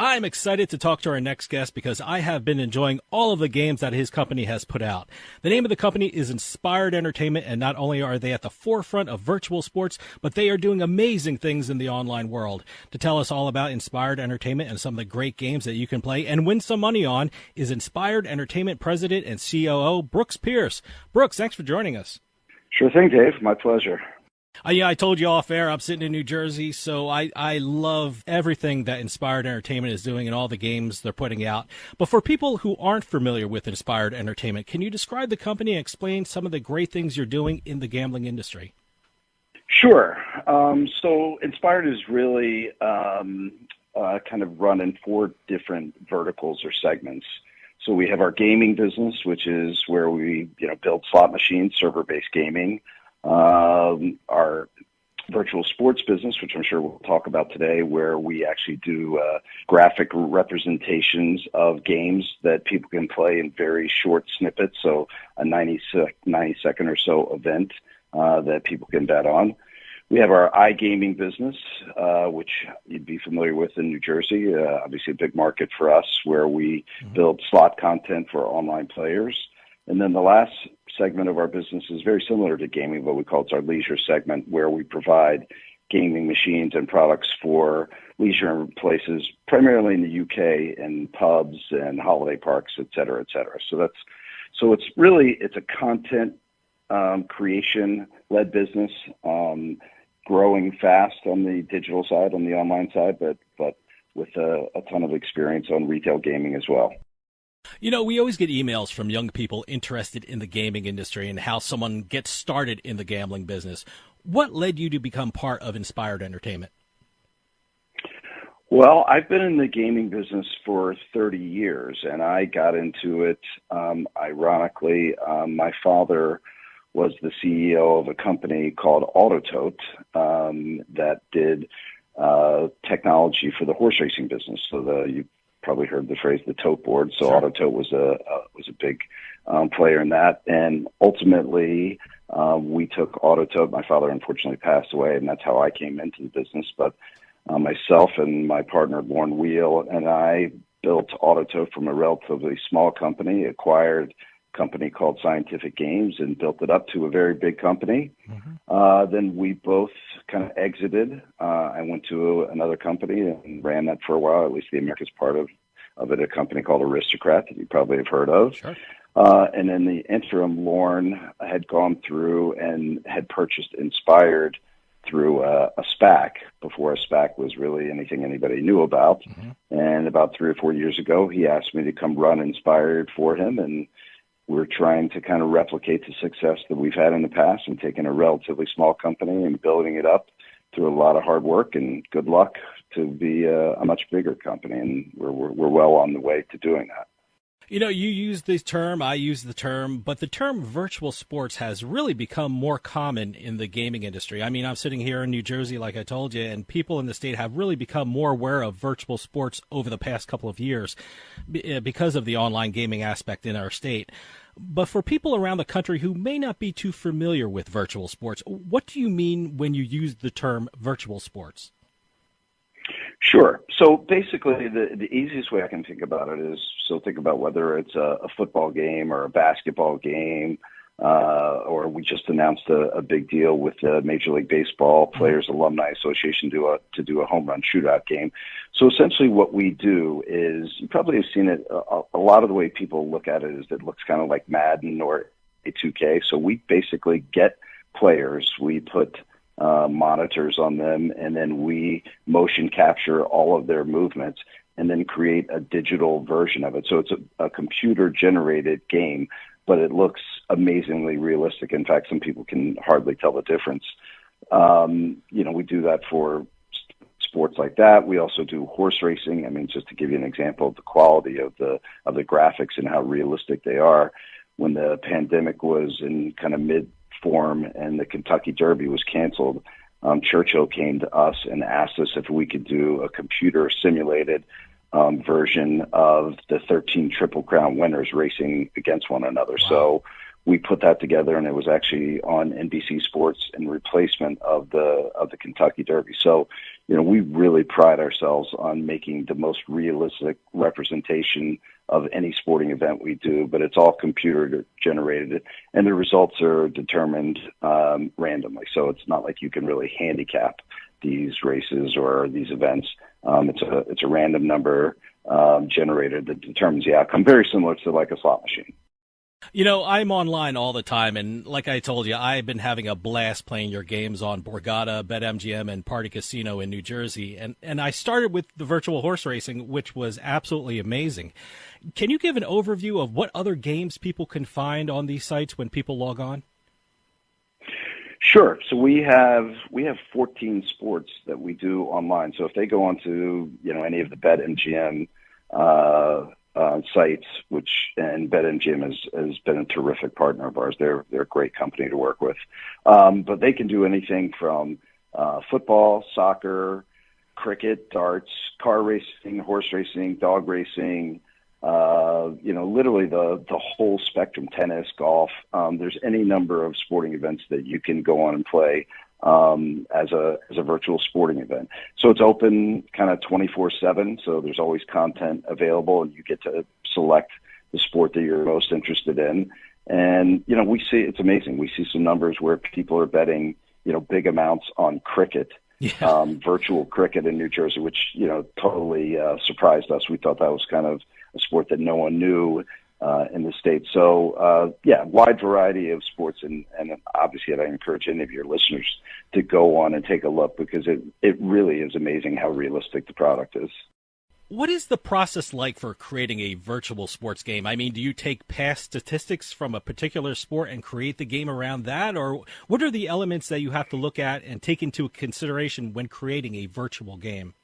I'm excited to talk to our next guest because I have been enjoying all of the games that his company has put out. The name of the company is Inspired Entertainment, and not only are they at the forefront of virtual sports, but they are doing amazing things in the online world. To tell us all about Inspired Entertainment and some of the great games that you can play and win some money on is Inspired Entertainment President and COO Brooks Pierce. Brooks, thanks for joining us. Sure thing, Dave. My pleasure. Yeah, I told you off air, I'm sitting in New Jersey, so I love everything that Inspired Entertainment is doing and all the games they're putting out. But for people who aren't familiar with Inspired Entertainment, can you describe the company and explain some of the great things you're doing in the gambling industry? Sure. So Inspired is really kind of run in 4 different verticals or segments. So we have our gaming business, which is where we build slot machines, server-based gaming. Our virtual sports business, which I'm sure we'll talk about today, where we actually do graphic representations of games that people can play in very short snippets, so a 90-second or so event that people can bet on. We have our iGaming business, which you'd be familiar with in New Jersey, obviously a big market for us, where we build slot content for online players. And then the last segment of our business is very similar to gaming, but we call it our leisure segment, where we provide gaming machines and products for leisure places, primarily in the UK, and pubs and holiday parks, et cetera, et cetera. So it's a content creation-led business, growing fast on the digital side, on the online side, but with a ton of experience on retail gaming as well. You know, we always get emails from young people interested in the gaming industry and how someone gets started in the gambling business. What led you to become part of Inspired Entertainment? Well, I've been in the gaming business for 30 years, and I got into it, ironically. My father was the CEO of a company called AutoTote that did technology for the horse racing business. So you probably heard the phrase the tote board. So Sure. AutoTote was a big player in that. And ultimately, we took AutoTote. My father unfortunately passed away, and that's how I came into the business. But myself and my partner, Lauren Wheel, and I built AutoTote from a relatively small company, acquired a company called Scientific Games, and built it up to a very big company. Then we both kind of exited. I went to another company and ran that for a while, at least the Americas part of it, a company called Aristocrat that you probably have heard of. Sure. And in the interim, Lauren had gone through and had purchased Inspired through a SPAC before a SPAC was really anything anybody knew about. And about 3 or 4 years ago, he asked me to come run Inspired for him, and we're trying to kind of replicate the success that we've had in the past and taking a relatively small company and building it up through a lot of hard work and good luck to be a much bigger company. And we're well on the way to doing that. You know, you use the term, I use the term, but the term virtual sports has really become more common in the gaming industry. I mean, I'm sitting here in New Jersey, like I told you, and people in the state have really become more aware of virtual sports over the past couple of years because of the online gaming aspect in our state. But for people around the country who may not be too familiar with virtual sports, what do you mean when you use the term virtual sports? Sure. So basically, the easiest way I can think about it is, so think about whether it's a football game or a basketball game, or we just announced a big deal with the Major League Baseball Players Alumni Association to do a home run shootout game. So essentially what we do is, you probably have seen it, a lot of the way people look at it is it looks kind of like Madden or a 2K. So we basically get players, we put monitors on them, and then we motion capture all of their movements and then create a digital version of it. So it's a computer-generated game, but it looks amazingly realistic. In fact, some people can hardly tell the difference. We do that for sports like that. We also do horse racing. I mean, just to give you an example of the quality of the graphics and how realistic they are. When the pandemic was in kind of mid-form and the Kentucky Derby was canceled, Churchill came to us and asked us if we could do a computer-simulated version of the 13 Triple Crown winners racing against one another. Wow. So we put that together, and it was actually on NBC Sports in replacement of the Kentucky Derby. So, we really pride ourselves on making the most realistic representation of any sporting event we do, but it's all computer generated, and the results are determined randomly. So it's not like you can really handicap these races or these events. It's a random number generated that determines the outcome, very similar to like a slot machine. I'm online all the time, and like I told you, I've been having a blast playing your games on Borgata, BetMGM, and Party Casino in New Jersey. And I started with the virtual horse racing, which was absolutely amazing. Can you give an overview of what other games people can find on these sites when people log on? Sure. So we have 14 sports that we do online. So if they go onto any of the BetMGM sites, and BetMGM has been a terrific partner of ours. They're a great company to work with. But they can do anything from football, soccer, cricket, darts, car racing, horse racing, dog racing, literally the whole spectrum, tennis, golf. There's any number of sporting events that you can go on and play as a virtual sporting event. So it's open kind of 24/7. So there's always content available, and you get to select the sport that you're most interested in. And, we see it's amazing. We see some numbers where people are betting, big amounts on cricket. Yeah. Virtual cricket in New Jersey, which, totally surprised us. We thought that was kind of a sport that no one knew in the States. So, wide variety of sports. And obviously, I encourage any of your listeners to go on and take a look, because it really is amazing how realistic the product is. What is the process like for creating a virtual sports game? I mean, do you take past statistics from a particular sport and create the game around that? Or what are the elements that you have to look at and take into consideration when creating a virtual game?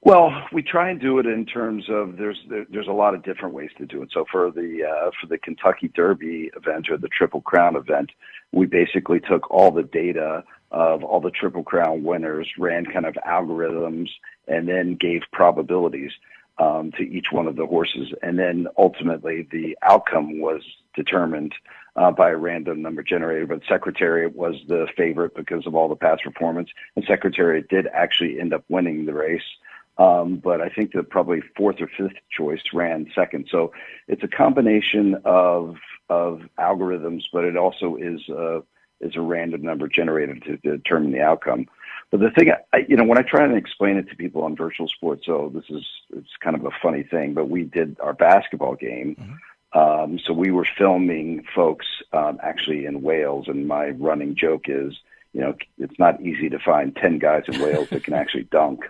Well, we try and do it in terms of there's a lot of different ways to do it. So for the Kentucky Derby event, or the Triple Crown event, we basically took all the data of all the Triple Crown winners, ran kind of algorithms, and then gave probabilities to each one of the horses. And then ultimately the outcome was determined by a random number generator. But Secretariat was the favorite because of all the past performance, and Secretariat did actually end up winning the race. But I think that probably fourth or fifth choice ran second. So it's a combination of algorithms, but it also is a random number generated to determine the outcome. But the thing, when I try and explain it to people on virtual sports, it's kind of a funny thing, but we did our basketball game. Mm-hmm. So we were filming folks actually in Wales, and my running joke is, it's not easy to find 10 guys in Wales that can actually dunk.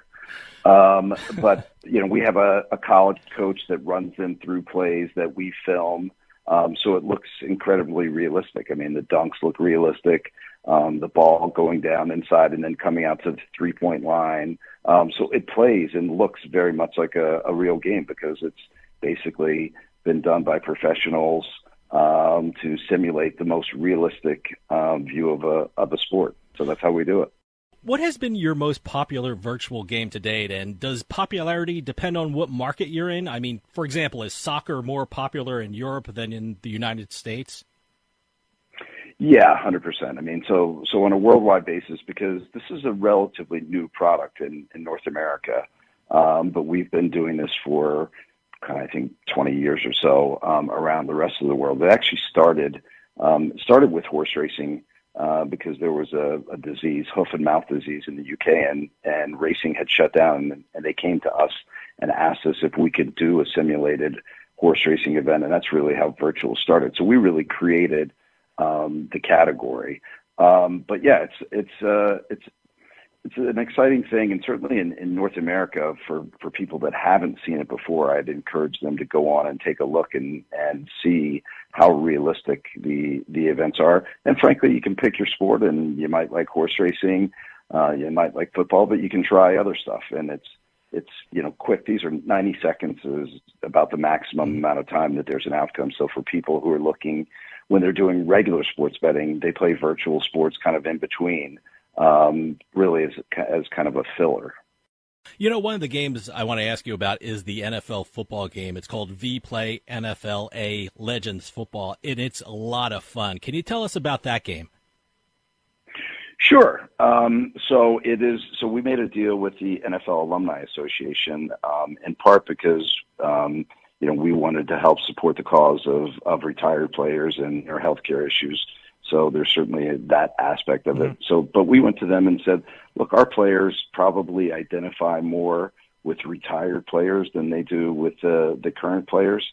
But we have a college coach that runs them through plays that we film. So it looks incredibly realistic. I mean, the dunks look realistic, the ball going down inside and then coming out to the 3-point line. So it plays and looks very much like a real game, because it's basically been done by professionals to simulate the most realistic view of a sport. So that's how we do it. What has been your most popular virtual game to date, and does popularity depend on what market you're in? I mean, for example, is soccer more popular in Europe than in the United States? Yeah, 100%. I mean, so on a worldwide basis, because this is a relatively new product in North America, but we've been doing this for I think 20 years or so around the rest of the world. It actually started with horse racing. Because there was a disease, hoof and mouth disease in the UK, and racing had shut down, and they came to us and asked us if we could do a simulated horse racing event, and that's really how virtual started. So we really created the category. But yeah, it's an exciting thing, and certainly in North America, for people that haven't seen it before, I'd encourage them to go on and take a look and see how realistic the events are. And frankly, you can pick your sport, and you might like horse racing, you might like football, but you can try other stuff. And it's quick. These are 90 seconds is about the maximum amount of time that there's an outcome. So for people who are looking, when they're doing regular sports betting, they play virtual sports kind of in between, really as kind of a filler. One of the games I want to ask you about is the NFL football game. It's called V-Play NFLA Legends Football, and it's a lot of fun. Can you tell us about that game? Sure. So it is. So we made a deal with the NFL Alumni Association, in part because we wanted to help support the cause of retired players and their healthcare issues. So there's certainly that aspect of it. So, but we went to them and said, look, our players probably identify more with retired players than they do with the current players.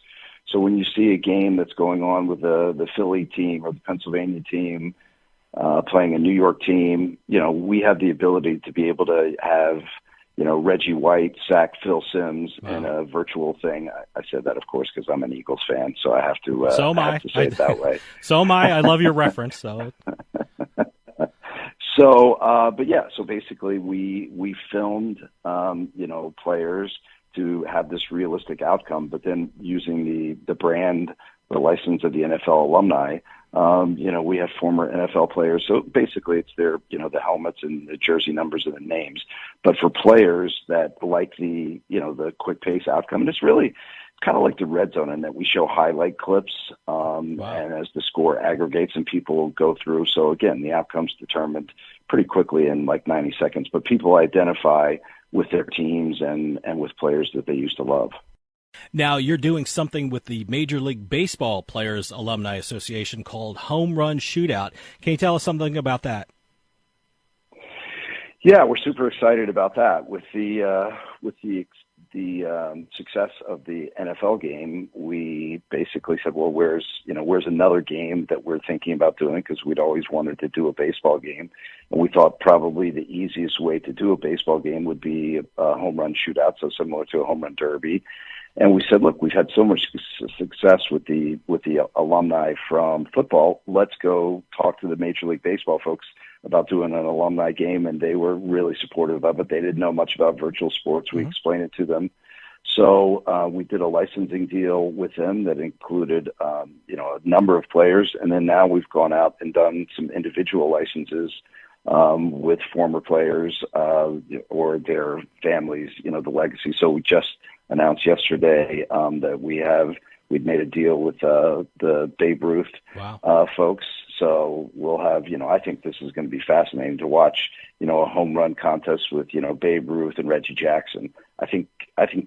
So when you see a game that's going on with the Philly team or the Pennsylvania team playing a New York team, we have the ability to be able to have, Reggie White sack Phil Simms in a virtual thing. I said that, of course, because I'm an Eagles fan, so I have to, so am I. have to say it that way. So am I. I love your reference. So, but yeah, so basically we filmed, players to have this realistic outcome, but then using the brand, the license of the NFL alumni, we have former NFL players. So basically it's their, the helmets and the jersey numbers and the names. But for players that like the quick pace outcome, and it's really kind of like the red zone in that we show highlight clips, and as the score aggregates and people go through. So again, the outcome's determined pretty quickly in like 90 seconds, but people identify with their teams and with players that they used to love. Now, you're doing something with the Major League Baseball Players Alumni Association called Home Run Shootout. Can you tell us something about that? Yeah, we're super excited about that. With the success of the NFL game, we basically said, well, where's another game that we're thinking about doing? Because we'd always wanted to do a baseball game, and we thought probably the easiest way to do a baseball game would be a home run shootout, so similar to a home run derby. And we said, look, we've had so much success with the alumni from football. Let's go talk to the Major League Baseball folks about doing an alumni game, and they were really supportive of it. They didn't know much about virtual sports. We explained it to them. So we did a licensing deal with them that included, a number of players. And then now we've gone out and done some individual licenses with former players or their families, the legacy. So we just announced yesterday that we'd made a deal with the Babe Ruth folks. So we'll have, I think this is going to be fascinating to watch, a home run contest with, Babe Ruth and Reggie Jackson. I think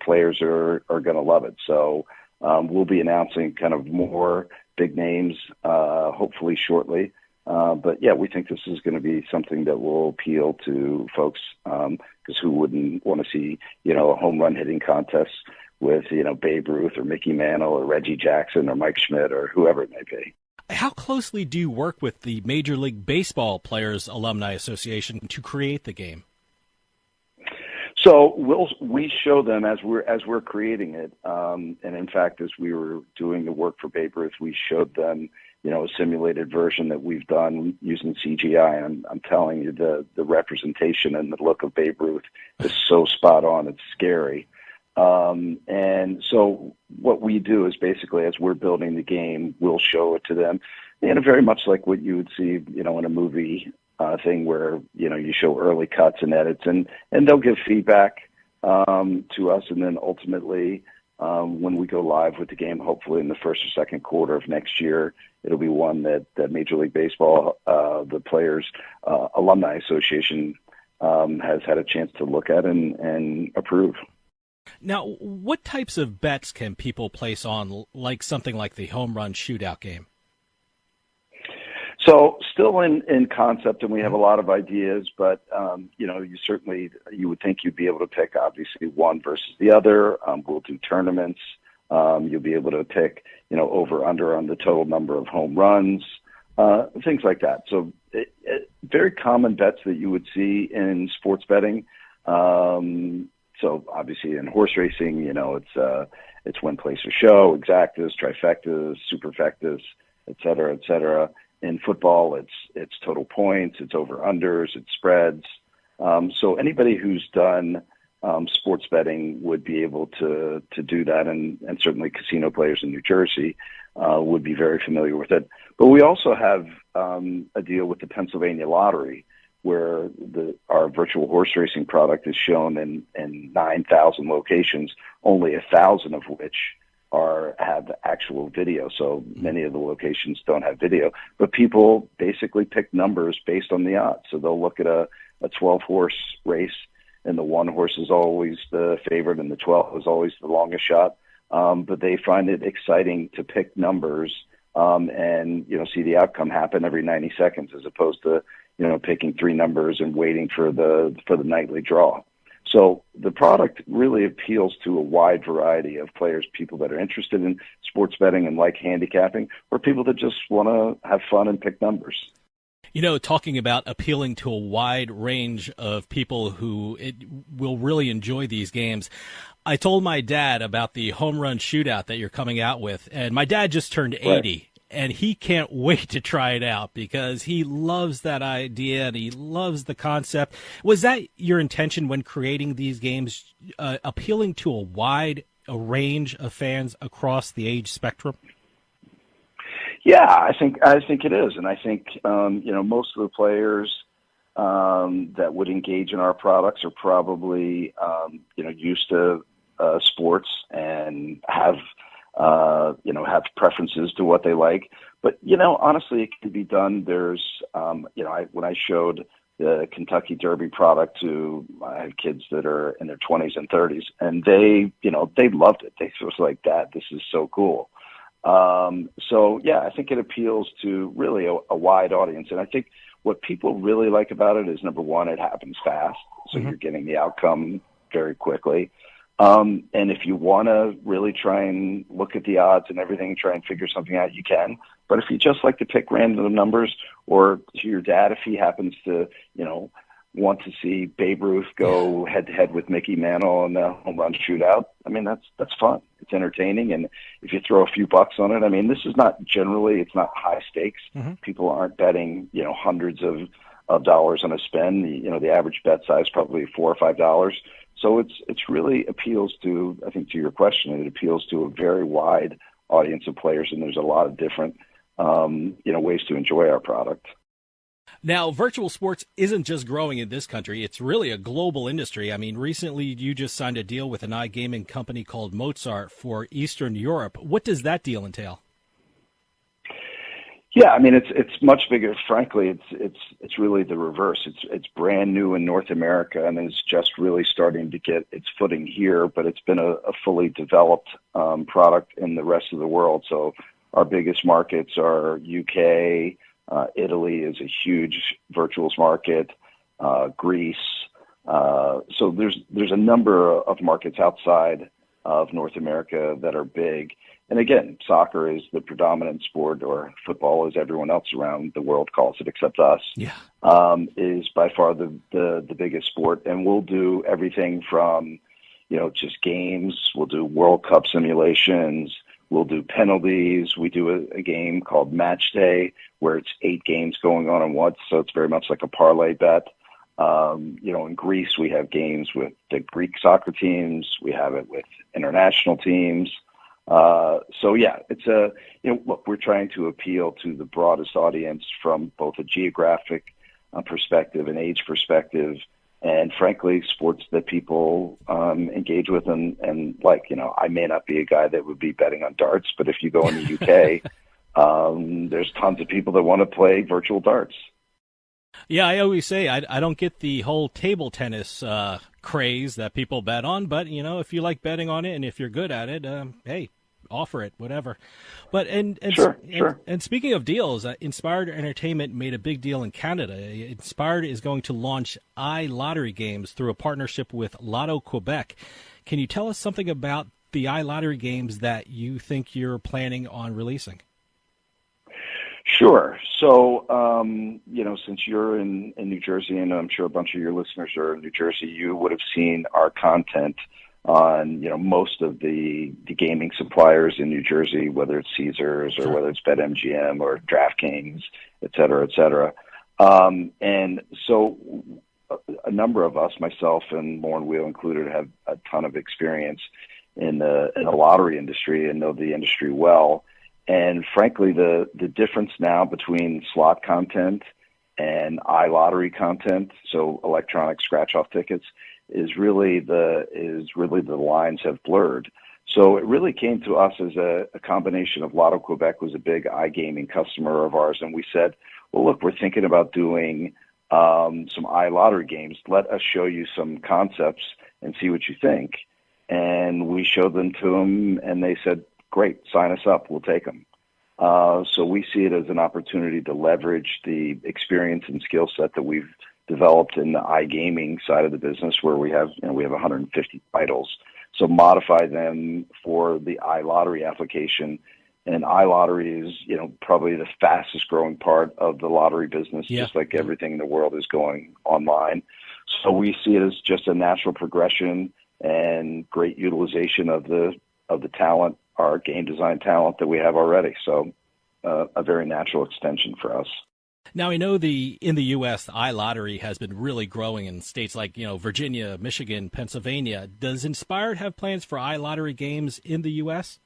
players are going to love it. So we'll be announcing kind of more big names, hopefully shortly. But yeah, we think this is going to be something that will appeal to folks, because who wouldn't want to see, a home run hitting contest with, Babe Ruth or Mickey Mantle or Reggie Jackson or Mike Schmidt or whoever it may be. How closely do you work with the Major League Baseball Players Alumni Association to create the game? So we show them as we're creating it, and in fact, as we were doing the work for Babe Ruth, we showed them, a simulated version that we've done using CGI. And I'm telling you, the representation and the look of Babe Ruth is so spot on. It's scary. And so what we do is basically, as we're building the game, we'll show it to them, very much like what you would see, in a movie thing where, you show early cuts and edits, and they'll give feedback to us. And then ultimately, when we go live with the game, hopefully in the first or second quarter of next year, it'll be one that Major League Baseball, the Players Alumni Association, has had a chance to look at and approve. Now, what types of bets can people place on, like something like the home run shootout game? So still in concept, and we have a lot of ideas, but, you would think you'd be able to pick, obviously, one versus the other. We'll do tournaments. You'll be able to pick, over, under on the total number of home runs, things like that. So very common bets that you would see in sports betting. So obviously in horse racing, it's win, place, or show, exactas, trifectas, superfectas, et cetera, et cetera. In football, it's total points, it's over unders, it's spreads. So anybody who's done sports betting would be able to do that, and certainly casino players in New Jersey would be very familiar with it. But we also have a deal with the Pennsylvania lottery, where our virtual horse racing product is shown in 9,000 locations, only 1,000 of which have actual video. So many of the locations don't have video, but people basically pick numbers based on the odds. So they'll look at a 12-horse race, and the 1 horse is always the favorite, and the 12 is always the longest shot. But they find it exciting to pick numbers and see the outcome happen every 90 seconds, as opposed to picking 3 numbers and waiting for the nightly draw. So the product really appeals to a wide variety of players, people that are interested in sports betting and like handicapping, or people that just want to have fun and pick numbers. Talking about appealing to a wide range of people who will really enjoy these games, I told my dad about the home run shootout that you're coming out with, and my dad just turned 80. Right. And he can't wait to try it out because he loves that idea and he loves the concept. Was that your intention when creating these games, appealing to a range of fans across the age spectrum? Yeah, I think it is, and I think most of the players that would engage in our products are probably used to sports and have preferences to what they like. But, honestly, it can be done. There's, when I showed the Kentucky Derby product to, I have kids that are in their 20s and 30s, and they loved it. They was like, Dad, this is so cool. I think it appeals to really a wide audience. And I think what people really like about it is, number one, it happens fast. So you're getting the outcome very quickly. And if you want to really try and look at the odds and everything, try and figure something out, you can. But if you just like to pick random numbers, or to your dad, if he happens to, want to see Babe Ruth go head to head with Mickey Mantle in the home run shootout, I mean, that's fun. It's entertaining. And if you throw a few bucks on it, I mean, this is it's not high stakes. Mm-hmm. People aren't betting, hundreds of dollars on a spin. The average bet size probably $4 or $5. So it's really appeals to, I think, to your question, it appeals to a very wide audience of players, and there's a lot of different ways to enjoy our product. Now, virtual sports isn't just growing in this country. It's really a global industry. I mean, recently you just signed a deal with an iGaming company called Mozart for Eastern Europe. What does that deal entail? Yeah, I mean, it's much bigger. Frankly, it's really the reverse. It's brand new in North America, and it's just really starting to get its footing here, but it's been a fully developed product in the rest of the world. So our biggest markets are UK, Italy is a huge virtuals market, Greece. So there's a number of markets outside of North America that are big. And again, soccer is the predominant sport, or football, as everyone else around the world calls it, except us. Yeah, is by far the biggest sport. And we'll do everything from, just games. We'll do World Cup simulations. We'll do penalties. We do a game called Match Day, where it's 8 games going on at once. So it's very much like a parlay bet. In Greece, we have games with the Greek soccer teams. We have it with international teams. It's look, we're trying to appeal to the broadest audience from both a geographic perspective and age perspective, and frankly, sports that people engage with and like. I may not be a guy that would be betting on darts, but if you go in the UK, there's tons of people that want to play virtual darts. Yeah, I always say I don't get the whole table tennis craze that people bet on, but if you like betting on it and if you're good at it, hey, offer it, whatever. But sure. And speaking of deals, Inspired Entertainment made a big deal in Canada. Inspired is going to launch iLottery games through a partnership with Lotto Quebec. Can you tell us something about the iLottery games that you think you're planning on releasing? Sure. So, since you're in New Jersey, and I'm sure a bunch of your listeners are in New Jersey, you would have seen our content on, most of the gaming suppliers in New Jersey, whether it's Caesars or whether it's BetMGM or DraftKings, et cetera, et cetera. And so a number of us, myself and Lauren Wheel included, have a ton of experience in the lottery industry and know the industry well. And frankly, the difference now between slot content and iLottery content, so electronic scratch-off tickets, is really the lines have blurred. So it really came to us as a combination of Lotto Quebec was a big iGaming customer of ours, and we said, well, look, we're thinking about doing some iLottery games. Let us show you some concepts and see what you think. And we showed them to them, and they said, great, sign us up. We'll take them. So we see it as an opportunity to leverage the experience and skill set that we've developed in the iGaming side of the business, where we have 150 titles. So modify them for the iLottery application. And iLottery is, probably the fastest growing part of the lottery business, just like everything in the world is going online. So we see it as just a natural progression and great utilization of the talent, our game design talent that we have already. So a very natural extension for us. Now, I know in the U.S., the iLottery has been really growing in states like, Virginia, Michigan, Pennsylvania. Does Inspired have plans for iLottery games in the U.S.?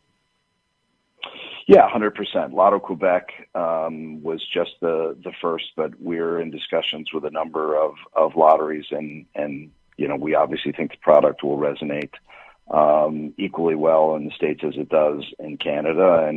Yeah, 100%. Lotto Quebec was just the first, but we're in discussions with a number of lotteries, and we obviously think the product will resonate equally well in the States as it does in Canada,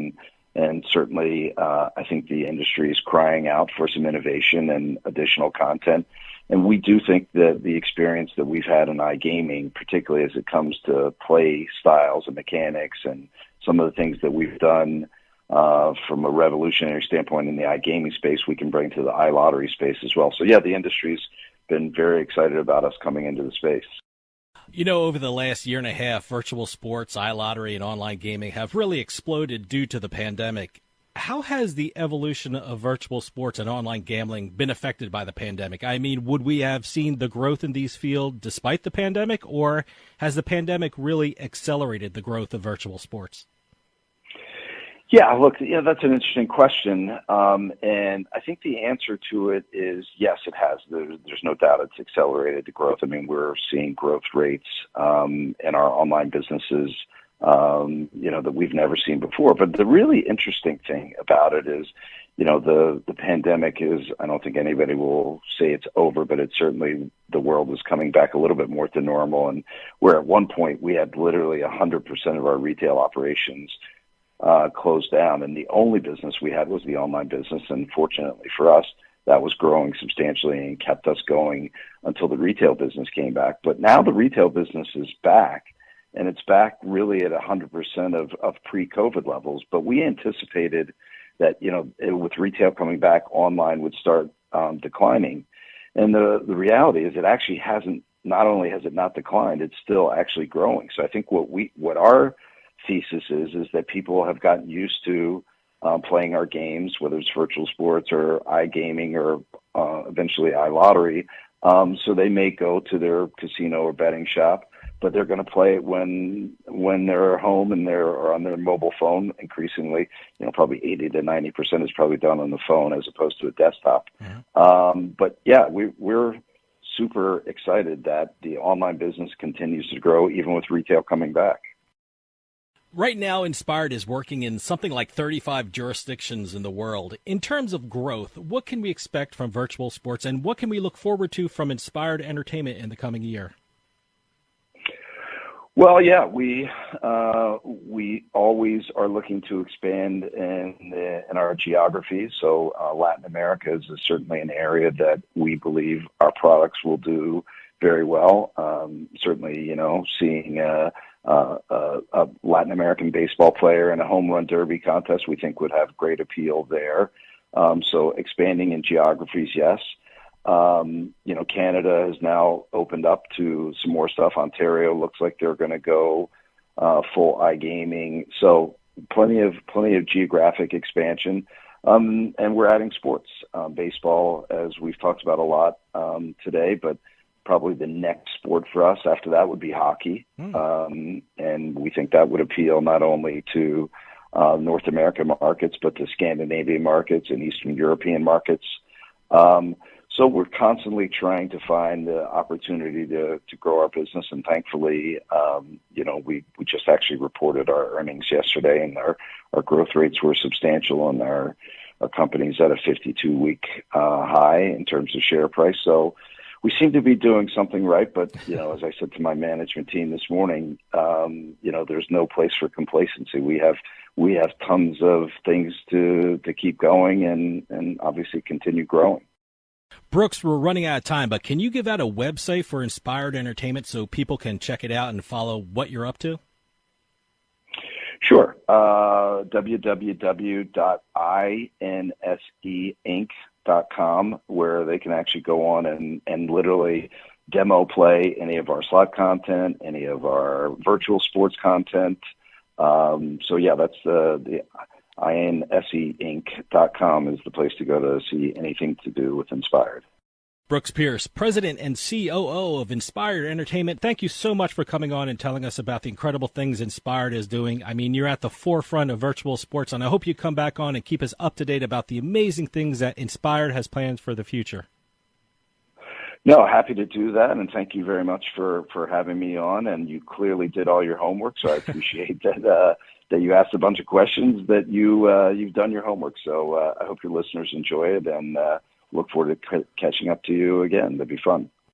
and certainly I think the industry is crying out for some innovation and additional content. And we do think that the experience that we've had in iGaming, particularly as it comes to play styles and mechanics and some of the things that we've done from a revolutionary standpoint in the iGaming space, we can bring to the iLottery space as well. So, yeah, the industry's been very excited about us coming into the space. Over the last year and a half, virtual sports, iLottery, and online gaming have really exploded due to the pandemic. How has the evolution of virtual sports and online gambling been affected by the pandemic? I mean, would we have seen the growth in these fields despite the pandemic, or has the pandemic really accelerated the growth of virtual sports? Yeah, look, that's an interesting question. And I think the answer to it is yes, it has. There's no doubt it's accelerated the growth. I mean, we're seeing growth rates in our online businesses, that we've never seen before. But the really interesting thing about it is, the pandemic is, I don't think anybody will say it's over, but it's certainly, the world is coming back a little bit more to normal. And where at one point we had literally 100% of our retail operations closed down, and the only business we had was the online business. And fortunately for us, that was growing substantially and kept us going until the retail business came back. But now the retail business is back, and it's back really at 100% of pre-COVID levels. But we anticipated that, with retail coming back, online would start declining. And the reality is it actually hasn't. Not only has it not declined, it's still actually growing. So I think what our thesis is that people have gotten used to playing our games, whether it's virtual sports or iGaming or eventually iLottery. So they may go to their casino or betting shop, but they're going to play it when they're home and or on their mobile phone. Increasingly, probably 80 to 90% is probably done on the phone as opposed to a desktop. Mm-hmm. But yeah, we're super excited that the online business continues to grow even with retail coming back. Right now, Inspired is working in something like 35 jurisdictions in the world. In terms of growth, what can we expect from virtual sports, and what can we look forward to from Inspired Entertainment in the coming year? Well, yeah, we always are looking to expand in our geography. So Latin America is certainly an area that we believe our products will do very well. Certainly, seeing a Latin American baseball player in a home run derby contest, we think would have great appeal there. So expanding in geographies, yes. Canada has now opened up to some more stuff. Ontario looks like they're going to go full iGaming. So plenty of geographic expansion. And we're adding sports, baseball, as we've talked about a lot today, but probably the next sport for us after that would be hockey. And we think that would appeal not only to North American markets, but to Scandinavian markets and Eastern European markets. So we're constantly trying to find the opportunity to grow our business. And thankfully, we just actually reported our earnings yesterday, and our growth rates were substantial, and our company's at a 52-week high in terms of share price. So we seem to be doing something right. But, as I said to my management team this morning, there's no place for complacency. We have tons of things to keep going and obviously continue growing. Brooks, we're running out of time, but can you give out a website for Inspired Entertainment so people can check it out and follow what you're up to? Sure. www.inseinc.com, where they can actually go on and literally demo play any of our slot content, any of our virtual sports content. That's the inseinc.com is the place to go to see anything to do with Inspired. Brooks Pierce, President and COO of Inspired Entertainment, thank you so much for coming on and telling us about the incredible things Inspired is doing. I mean, you're at the forefront of virtual sports, and I hope you come back on and keep us up to date about the amazing things that Inspired has planned for the future. No, happy to do that, and thank you very much for having me on, and you clearly did all your homework, so I appreciate that you asked a bunch of questions, that you've done your homework. So I hope your listeners enjoy it, and look forward to catching up to you again. That'd be fun.